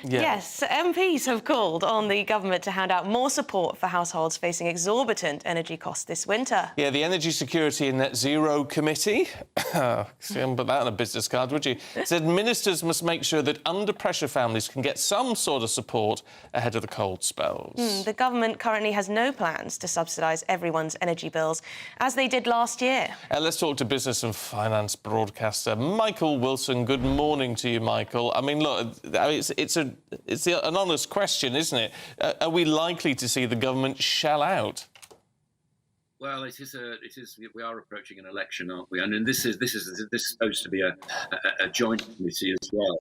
Yeah. Yes, MPs have called on the government to hand out more support for households facing exorbitant energy costs this winter. Yeah, the Energy Security and Net Zero Committee, see, put that on a business card, would you? Said ministers must make sure that under-pressure families can get some sort of support ahead of the cold spells. The government currently has no plans to subsidise everyone's energy bills, as they did last year. Let's talk to business and finance broadcaster Michael Wilson. Good morning to you, Michael. I mean, look, it's an honest question, isn't it? Are we likely to see the government shell out? Well, it is. We are approaching an election, aren't we? And this is supposed to be a joint committee as well.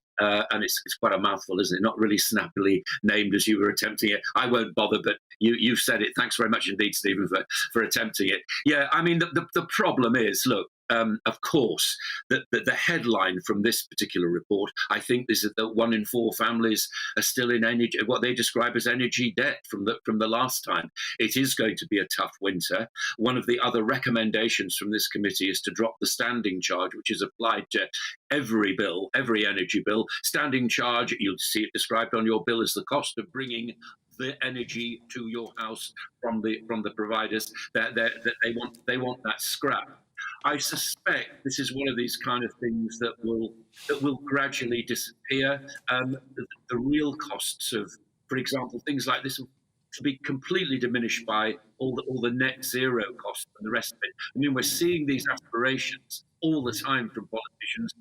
And it's quite a mouthful, isn't it? Not really snappily named as you were attempting it. I won't bother, but you've said it. Thanks very much indeed, Stephen, for attempting it. Yeah, I mean, the problem is, look. Of course, the headline from this particular report, I think, is that 1 in 4 families are still in what they describe as energy debt from the last time. It is going to be a tough winter. One of the other recommendations from this committee is to drop the standing charge, which is applied to every bill, every energy bill. Standing charge, you'll see it described on your bill as the cost of bringing the energy to your house from the providers. That they want that scrapped. I suspect this is one of these kind of things that will gradually disappear. The real costs of, for example, things like this will be completely diminished by all the net zero costs and the rest of it. I mean, we're seeing these aspirations all the time from politicians.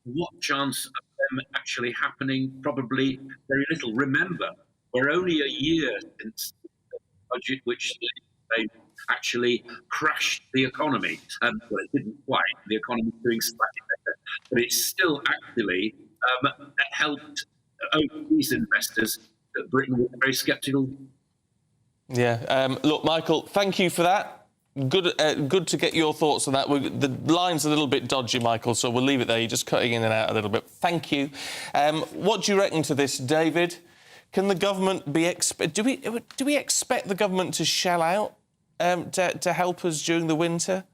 What chance of them actually happening? Probably very little. Remember, we're only a year since the budget which they actually crashed the economy. Well, it didn't quite. The economy's doing slightly better, but it's still actually helped overseas investors that Britain were very sceptical. Yeah. Look, Michael, thank you for that. Good to get your thoughts on that. The line's a little bit dodgy, Michael, so we'll leave it there. You're just cutting in and out a little bit. Thank you. What do you reckon to this, David? Can the government be... Do we expect the government to shell out to help us during the winter?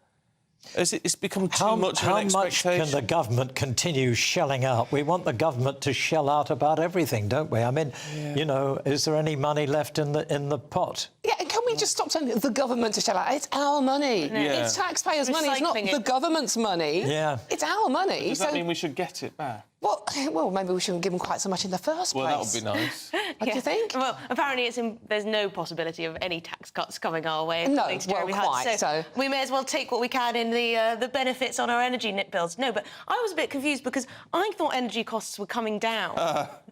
It's become too much of an expectation. How much can the government continue shelling out? We want the government to shell out about everything, don't we? I mean, you know, is there any money left in the pot? Yeah, can we just stop saying the government to shell out? It's our money. Yeah. It's taxpayers' money. It's not the government's money. Yeah. It's our money. Does that mean we should get it back? Well, maybe we shouldn't give them quite so much in the first place. Well, that would be nice. What do you think? Well, apparently there's no possibility of any tax cuts coming our way. No, according to Jeremy Hunt. So we may as well take what we can in the benefits on our energy bills. No, but I was a bit confused because I thought energy costs were coming down.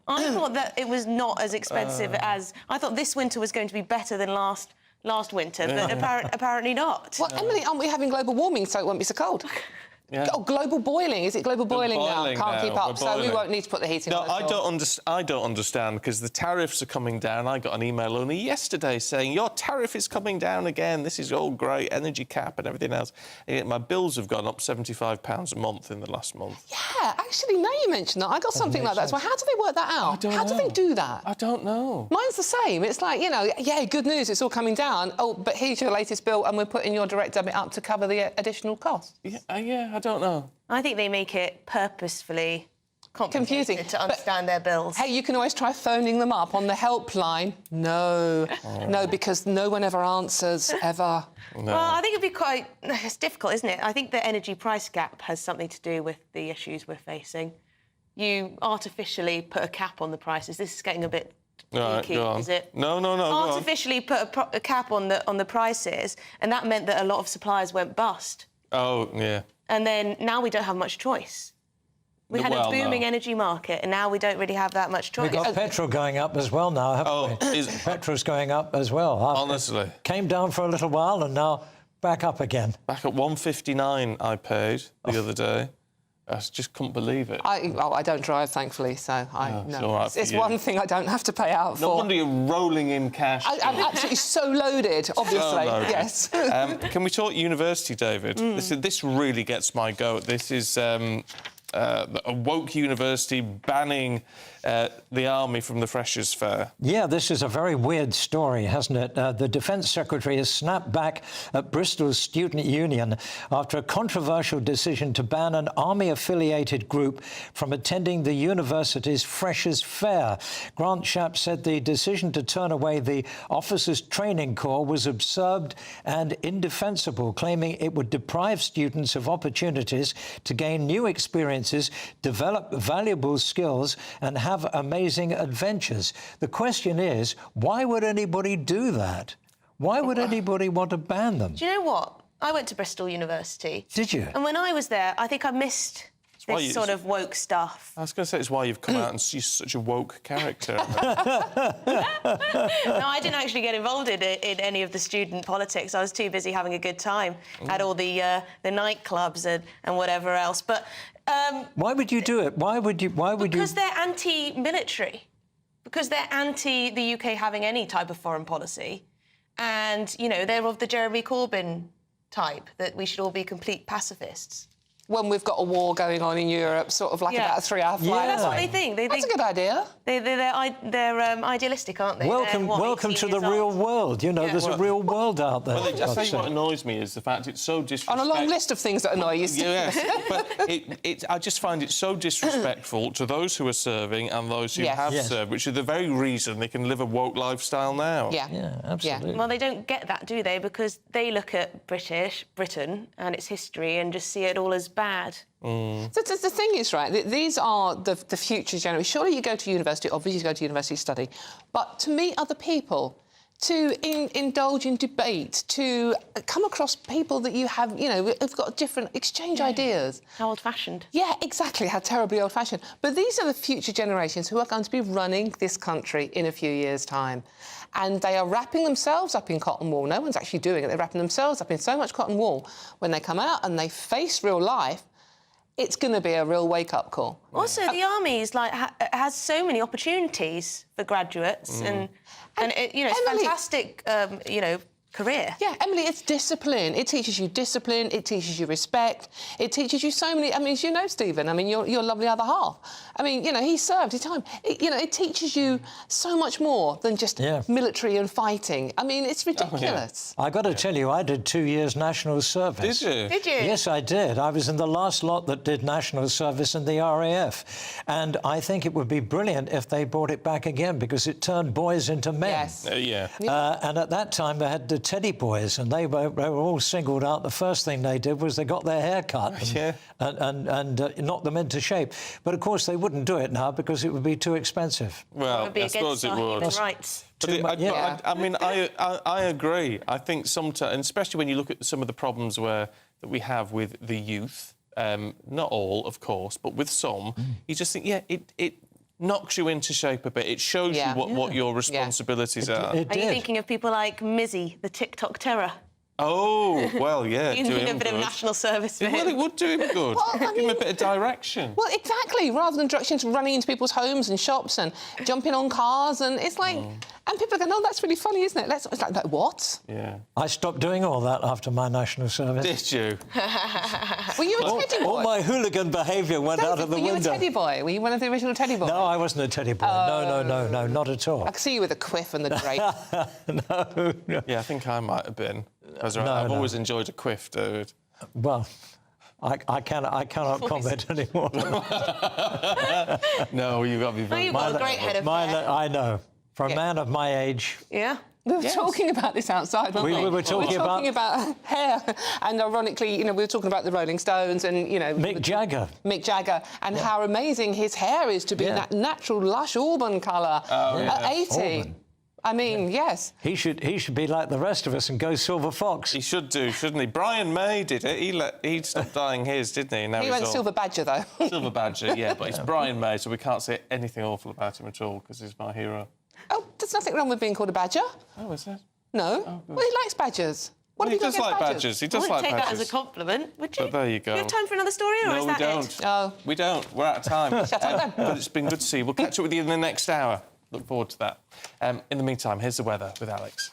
I thought that it was not as expensive as... I thought this winter was going to be better than last winter, but apparently not. Well, Emily, aren't we having global warming so it won't be so cold? Yeah. Oh, global boiling. Is it global boiling now? Can't keep up, so we won't need to put the heating on. No, I don't understand, because the tariffs are coming down. I got an email only yesterday saying, your tariff is coming down again. This is all great, energy cap and everything else. And yet my bills have gone up £75 a month in the last month. Yeah, actually, now you mention that, I got something like that. So how do they work that out? How do they do that? I don't know. Mine's the same. It's like, you know, yeah, good news, it's all coming down. Oh, but here's your latest bill and we're putting your direct debit up to cover the additional costs. Yeah, I don't know. I think they make it purposefully confusing to understand their bills. Hey, you can always try phoning them up on the helpline. No, no, because no one ever answers, ever. No. Well, I think it'd be quite... It's difficult, isn't it? I think the energy price gap has something to do with the issues we're facing. You artificially put a cap on the prices. This is getting a bit... Right, go on. Is it? No. Artificially put a cap on the prices, and that meant that a lot of suppliers went bust. Oh, yeah. And then now we don't have much choice. We had a booming energy market, and now we don't really have that much choice. We've got petrol going up as well now, haven't we? Petrol's going up as well. Honestly. Came down for a little while and now back up again. Back at $1.59 I paid the other day. I just couldn't believe it. I don't drive, thankfully, so it's one thing I don't have to pay out for. No wonder you're rolling in cash. I'm absolutely so loaded, obviously. So loaded. Yes. Can we talk university, David? This really gets my goat. This is a woke university banning the army from the Freshers' Fair. Yeah, this is a very weird story, hasn't it? The Defence Secretary has snapped back at Bristol's student union after a controversial decision to ban an army-affiliated group from attending the university's Freshers' Fair. Grant Shapps said the decision to turn away the Officers' Training Corps was absurd and indefensible, claiming it would deprive students of opportunities to gain new experiences, develop valuable skills and have amazing adventures. The question is, why would anybody do that? Why would anybody want to ban them? Do you know what? I went to Bristol University. Did you? And when I was there, I think I missed this sort of woke stuff. I was going to say it's why you've come out and you're such a woke character. No, I didn't actually get involved in any of the student politics. I was too busy having a good time at all the nightclubs and whatever else. But why would you do it? Why would you? Because they're anti-military. Because they're anti the UK having any type of foreign policy, and you know they're of the Jeremy Corbyn type that we should all be complete pacifists. When we've got a war going on in Europe, sort of like about a 3-hour flight. Yeah. That's what they think. That's a good idea. They're idealistic, aren't they? Welcome to the real world. You know, there's a real world out there. Well, I tell you what annoys me is the fact it's so disrespectful. On a long list of things that annoy you. Yes, but I just find it so disrespectful to those who are serving and those who have served, which is the very reason they can live a woke lifestyle now. Yeah, absolutely. Well, they don't get that, do they? Because they look at Britain and its history and just see it all as bad. So the thing is, right, these are the future generation. Surely you go to university, obviously you go to university to study, but to meet other people, to indulge in debate, to come across people that you have, you know, have got different, exchange ideas. How old-fashioned. Yeah, exactly, how terribly old-fashioned. But these are the future generations who are going to be running this country in a few years' time. And they are wrapping themselves up in cotton wool. No one's actually doing it. They're wrapping themselves up in so much cotton wool. When they come out and they face real life, it's going to be a real wake-up call. Also, the army is has so many opportunities for graduates, and it, you know, it's Emily, fantastic, you know, career. Yeah, Emily, it's discipline. It teaches you discipline. It teaches you respect. It teaches you so many. I mean, as you know, Stephen. I mean, your lovely other half. I mean, you know, he served his time. You know, it teaches you so much more than just military and fighting. I mean, it's ridiculous. I got to tell you, I did 2 years national service. Did you? Did you? Yes, I did. I was in the last lot that did national service in the RAF, and I think it would be brilliant if they brought it back again because it turned boys into men. Yes. And at that time they had the Teddy Boys, and they were all singled out. The first thing they did was they got their hair cut and knocked them into shape. But of course they wouldn't do it now because it would be too expensive. Well, I suppose it would. Human rights. I mean, I agree. I think sometimes, and especially when you look at some of the problems that we have with the youth, not all, of course, but with some, you just think, it knocks you into shape a bit. It shows you what your responsibilities are. Are you thinking of people like Mizzy, the TikTok terror? Oh, well, yeah. You need a bit of national service for him. Well, it would do him good. Well, Give him a bit of direction. Well, exactly. Rather than directions, running into people's homes and shops and jumping on cars, and it's like, and people are going, "Oh, that's really funny, isn't it?" It's like what? Yeah. I stopped doing all that after my national service. Did you? Were you a Teddy boy? All my hooligan behaviour went out of the window. Were you a Teddy boy? Were you one of the original Teddy boys? No, I wasn't a Teddy boy. No, not at all. I could see you with a quiff and the drape. No. Yeah, I think I might have been. I've always enjoyed a quiff, dude. Well, I cannot comment anymore. No, you've got to be very... You've got a great head of hair. I know. For a man of my age... Yeah. We were talking about this outside, weren't we? We were talking about hair, and ironically, you know, we were talking about the Rolling Stones and, you know... Mick Jagger, and how amazing his hair is to be that natural, lush auburn colour at 80. Auburn. I mean, yes. He should be like the rest of us and go Silver Fox. He should do, shouldn't he? Brian May did it. He stopped dyeing his, didn't he? Now He went Silver Badger, though. Silver Badger, yeah, but it's Brian May, so we can't say anything awful about him at all because he's my hero. Oh, there's nothing wrong with being called a badger. Oh, is there? No. Oh, well, he likes badgers. What have He you got does against like badgers. He does I like wouldn't take badgers. that as a compliment, would you? But there you go. Do you have time for another story, or No, is we that don't. it? Oh. We don't. We're out of time. Shut up then. But it's been good to see you. We'll catch up with you in the next hour. Look forward to that. In the meantime, here's the weather with Alex.